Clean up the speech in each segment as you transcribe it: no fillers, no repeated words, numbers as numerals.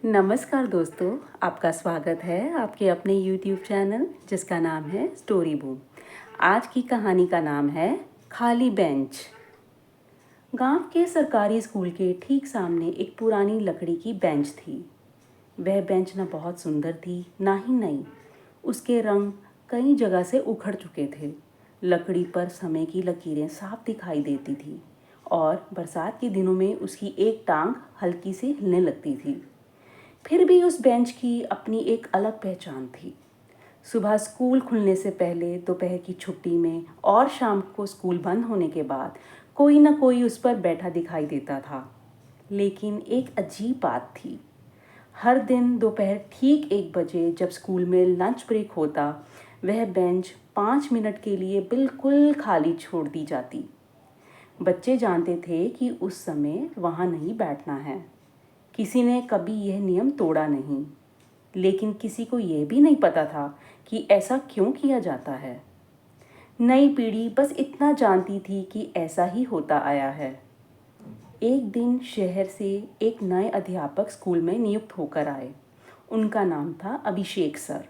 नमस्कार दोस्तों, आपका स्वागत है आपके अपने YouTube चैनल जिसका नाम है स्टोरी बूम। आज की कहानी का नाम है खाली बेंच। गांव के सरकारी स्कूल के ठीक सामने एक पुरानी लकड़ी की बेंच थी। वह बेंच न बहुत सुंदर थी ना ही नई। उसके रंग कई जगह से उखड़ चुके थे। लकड़ी पर समय की लकीरें साफ दिखाई देती थी और बरसात के दिनों में उसकी एक टांग हल्की से हिलने लगती थी। फिर भी उस बेंच की अपनी एक अलग पहचान थी। सुबह स्कूल खुलने से पहले, दोपहर की छुट्टी में और शाम को स्कूल बंद होने के बाद कोई ना कोई उस पर बैठा दिखाई देता था। लेकिन एक अजीब बात थी। हर दिन दोपहर ठीक 1 बजे जब स्कूल में लंच ब्रेक होता, वह बेंच 5 मिनट के लिए बिल्कुल खाली छोड़ दी जाती। बच्चे जानते थे कि उस समय वहाँ नहीं बैठना है। किसी ने कभी यह नियम तोड़ा नहीं, लेकिन किसी को यह भी नहीं पता था कि ऐसा क्यों किया जाता है। नई पीढ़ी बस इतना जानती थी कि ऐसा ही होता आया है। एक दिन शहर से एक नए अध्यापक स्कूल में नियुक्त होकर आए। उनका नाम था अभिषेक सर।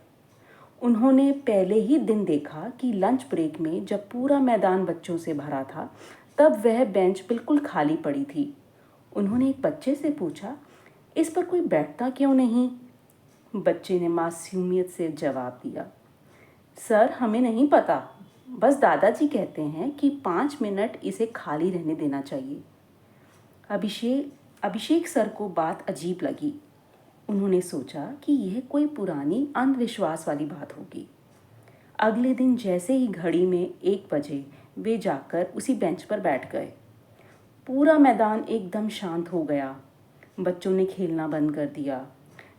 उन्होंने पहले ही दिन देखा कि लंच ब्रेक में जब पूरा मैदान बच्चों से भरा था, तब वह बेंच बिल्कुल खाली पड़ी थी। उन्होंने एक बच्चे से पूछा, इस पर कोई बैठता क्यों नहीं? बच्चे ने मासूमियत से जवाब दिया, सर हमें नहीं पता, बस दादाजी कहते हैं कि 5 मिनट इसे खाली रहने देना चाहिए। अभिषेक सर को बात अजीब लगी। उन्होंने सोचा कि यह कोई पुरानी अंधविश्वास वाली बात होगी। अगले दिन जैसे ही घड़ी में 1 बजे वे जाकर उसी बेंच पर बैठ गए। पूरा मैदान एकदम शांत हो गया। बच्चों ने खेलना बंद कर दिया।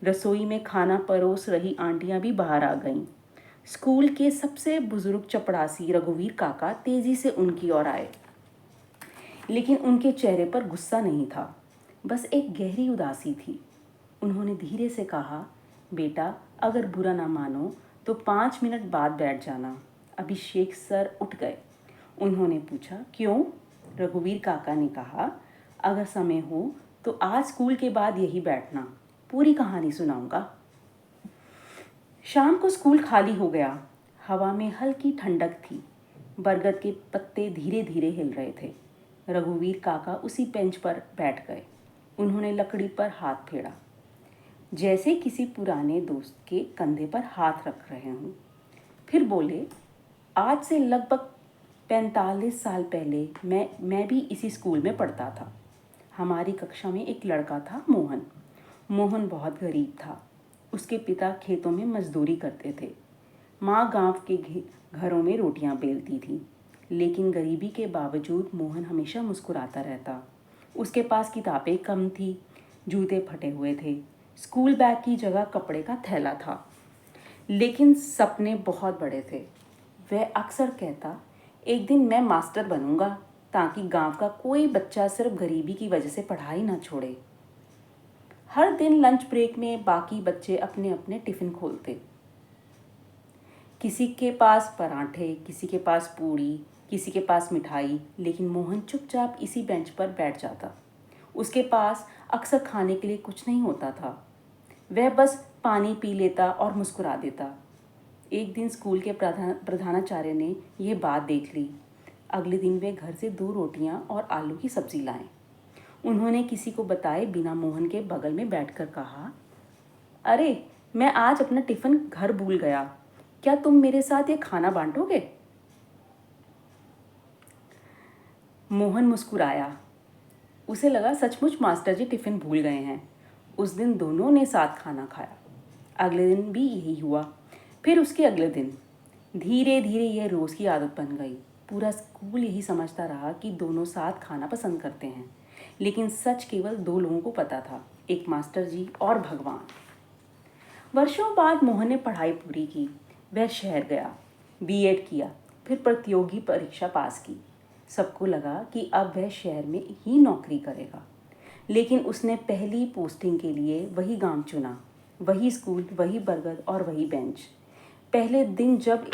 रसोई में खाना परोस रही आंटियां भी बाहर आ गईं। स्कूल के सबसे बुजुर्ग चपड़ासी रघुवीर काका तेजी से उनकी ओर आए, लेकिन उनके चेहरे पर गुस्सा नहीं था, बस एक गहरी उदासी थी। उन्होंने धीरे से कहा, बेटा अगर बुरा ना मानो तो 5 मिनट बाद बैठ जाना। अभिषेक सर उठ गए। उन्होंने पूछा, क्यों? रघुवीर काका ने कहा, अगर समय हो तो आज स्कूल के बाद यही बैठना, पूरी कहानी सुनाऊंगा। शाम को स्कूल खाली हो गया। हवा में हल्की ठंडक थी। बरगद के पत्ते धीरे धीरे हिल रहे थे। रघुवीर काका उसी बेंच पर बैठ गए। उन्होंने लकड़ी पर हाथ फेरा, जैसे किसी पुराने दोस्त के कंधे पर हाथ रख रहे हों। फिर बोले, आज से लगभग 45 साल पहले मैं भी इसी स्कूल में पढ़ता था। हमारी कक्षा में एक लड़का था, मोहन। मोहन बहुत गरीब था। उसके पिता खेतों में मजदूरी करते थे। माँ गांव के घरों में रोटियां बेलती थी। लेकिन गरीबी के बावजूद मोहन हमेशा मुस्कुराता रहता। उसके पास किताबें कम थी, जूते फटे हुए थे, स्कूल बैग की जगह कपड़े का थैला था, लेकिन सपने बहुत बड़े थे। वह अक्सर कहता, एक दिन मैं मास्टर बनूंगा ताकि गांव का कोई बच्चा सिर्फ गरीबी की वजह से पढ़ाई ना छोड़े। हर दिन लंच ब्रेक में बाकी बच्चे अपने अपने टिफिन खोलते। किसी के पास पराठे, किसी के पास पूड़ी, किसी के पास मिठाई, लेकिन मोहन चुपचाप इसी बेंच पर बैठ जाता। उसके पास अक्सर खाने के लिए कुछ नहीं होता था। वह बस पानी पी लेता और मुस्कुरा देता। एक दिन स्कूल के प्रधानाचार्य ने यह बात देख ली। अगले दिन वे घर से 2 रोटियां और आलू की सब्जी लाए। उन्होंने किसी को बताए बिना मोहन के बगल में बैठकर कहा, अरे मैं आज अपना टिफिन घर भूल गया, क्या तुम मेरे साथ ये खाना बांटोगे? मोहन मुस्कुराया। उसे लगा सचमुच मास्टर जी टिफिन भूल गए हैं। उस दिन दोनों ने साथ खाना खाया। अगले दिन भी यही हुआ, फिर उसके अगले दिन। धीरे धीरे यह रोज़ की आदत बन गई। पूरा स्कूल यही समझता रहा कि दोनों साथ खाना पसंद करते हैं, लेकिन सच केवल 2 लोगों को पता था, एक मास्टर जी और भगवान। वर्षों बाद मोहन ने पढ़ाई पूरी की। वह शहर गया, बीएड किया, फिर प्रतियोगी परीक्षा पास की। सबको लगा कि अब वह शहर में ही नौकरी करेगा, लेकिन उसने पहली पोस्टिंग के लिए वही गांव चुना, वही स्कूल, वही बरगद और वही बेंच। पहले दिन जब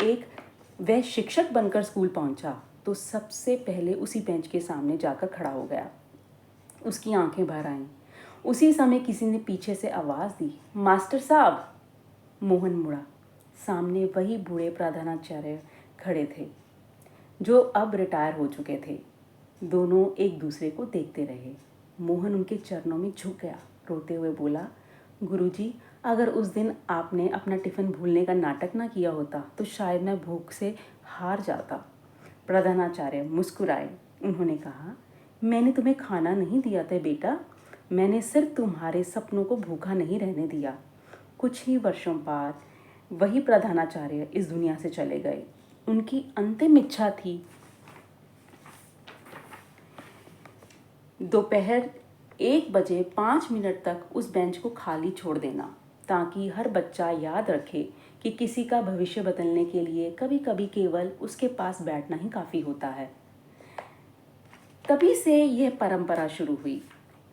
वह शिक्षक बनकर स्कूल पहुंचा, तो सबसे पहले उसी बेंच के सामने जाकर खड़ा हो गया। उसकी आंखें भर आईं। उसी समय किसी ने पीछे से आवाज़ दी, मास्टर साहब। मोहन मुड़ा। सामने वही बूढ़े प्रधानाचार्य खड़े थे जो अब रिटायर हो चुके थे। दोनों एक दूसरे को देखते रहे। मोहन उनके चरणों में झुक गया, रोते हुए बोला, गुरुजी, अगर उस दिन आपने अपना टिफ़िन भूलने का नाटक ना किया होता तो शायद मैं भूख से हार जाता। प्रधानाचार्य मुस्कुराए। उन्होंने कहा, मैंने तुम्हें खाना नहीं दिया था बेटा, मैंने सिर्फ तुम्हारे सपनों को भूखा नहीं रहने दिया। कुछ ही वर्षों बाद वही प्रधानाचार्य इस दुनिया से चले गए। उनकी अंतिम इच्छा थी दोपहर 1:05 तक उस बेंच को खाली छोड़ देना, ताकि हर बच्चा याद रखे कि किसी का भविष्य बदलने के लिए कभी कभी केवल उसके पास बैठना ही काफ़ी होता है। तभी से यह परंपरा शुरू हुई।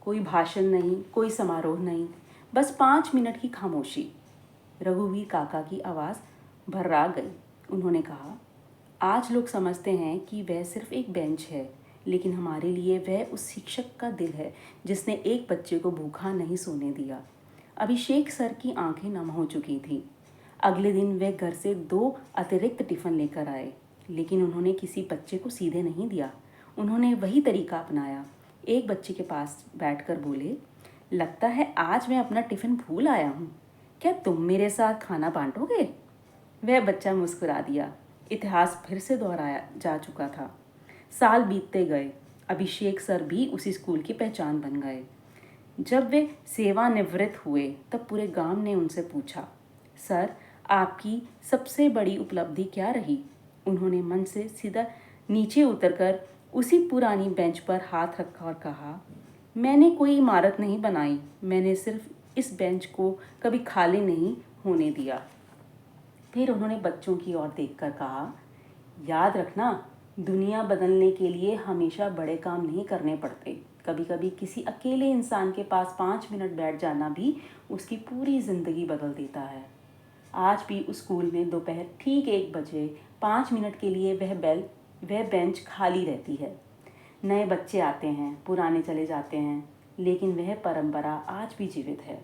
कोई भाषण नहीं, कोई समारोह नहीं, बस 5 मिनट की खामोशी। रघुवीर काका की आवाज़ भर्रा गई। उन्होंने कहा, आज लोग समझते हैं कि वह सिर्फ एक बेंच है, लेकिन हमारे लिए वह उस शिक्षक का दिल है जिसने एक बच्चे को भूखा नहीं सोने दिया। अभिषेक सर की आंखें नम हो चुकी थीं। अगले दिन वे घर से 2 अतिरिक्त टिफ़िन लेकर आए, लेकिन उन्होंने किसी बच्चे को सीधे नहीं दिया। उन्होंने वही तरीका अपनाया। एक बच्चे के पास बैठकर बोले, लगता है आज मैं अपना टिफ़िन भूल आया हूँ, क्या तुम मेरे साथ खाना बांटोगे? वह बच्चा मुस्कुरा दिया। इतिहास फिर से दोहराया जा चुका था। साल बीतते गए। अभिषेक सर भी उसी स्कूल की पहचान बन गए। जब वे सेवानिवृत्त हुए तब पूरे गांव ने उनसे पूछा, सर, आपकी सबसे बड़ी उपलब्धि क्या रही? उन्होंने मन से सीधा नीचे उतरकर उसी पुरानी बेंच पर हाथ रखा और कहा, मैंने कोई इमारत नहीं बनाई, मैंने सिर्फ इस बेंच को कभी खाली नहीं होने दिया। फिर उन्होंने बच्चों की ओर देखकर कहा, याद रखना, दुनिया बदलने के लिए हमेशा बड़े काम नहीं करने पड़ते। कभी कभी किसी अकेले इंसान के पास 5 मिनट बैठ जाना भी उसकी पूरी ज़िंदगी बदल देता है। आज भी उस स्कूल में दोपहर ठीक 1 बजे 5 मिनट के लिए वह बेंच खाली रहती है। नए बच्चे आते हैं, पुराने चले जाते हैं, लेकिन वह परंपरा आज भी जीवित है।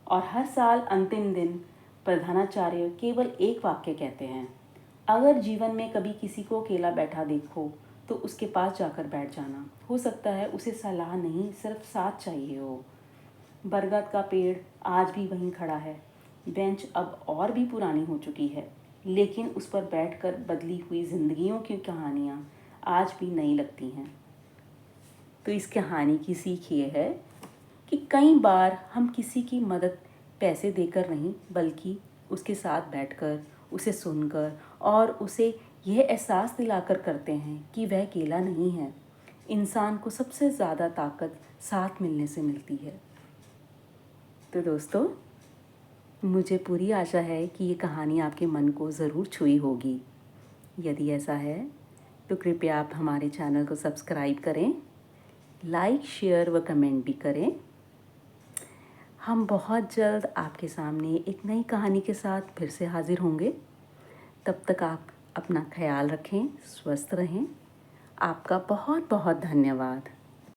और हर साल अंतिम दिन प्रधानाचार्य केवल एक वाक्य कहते हैं, अगर जीवन में कभी किसी को अकेला बैठा देखो तो उसके पास जाकर बैठ जाना। हो सकता है उसे सलाह नहीं, सिर्फ साथ चाहिए हो। बरगद का पेड़ आज भी वहीं खड़ा है। बेंच अब और भी पुरानी हो चुकी है, लेकिन उस पर बैठकर बदली हुई जिंदगियों की कहानियाँ आज भी नई लगती हैं। तो इस कहानी की सीख ये है कि कई बार हम किसी की मदद पैसे देकर नहीं, बल्कि उसके साथ बैठकर, उसे सुनकर और उसे यह एहसास दिलाकर करते हैं कि वह अकेला नहीं है। इंसान को सबसे ज़्यादा ताकत साथ मिलने से मिलती है। तो दोस्तों, मुझे पूरी आशा है कि ये कहानी आपके मन को ज़रूर छुई होगी। यदि ऐसा है तो कृपया आप हमारे चैनल को सब्सक्राइब करें, लाइक, शेयर व कमेंट भी करें। हम बहुत जल्द आपके सामने एक नई कहानी के साथ फिर से हाजिर होंगे। तब तक आप अपना ख्याल रखें, स्वस्थ रहें। आपका बहुत बहुत धन्यवाद।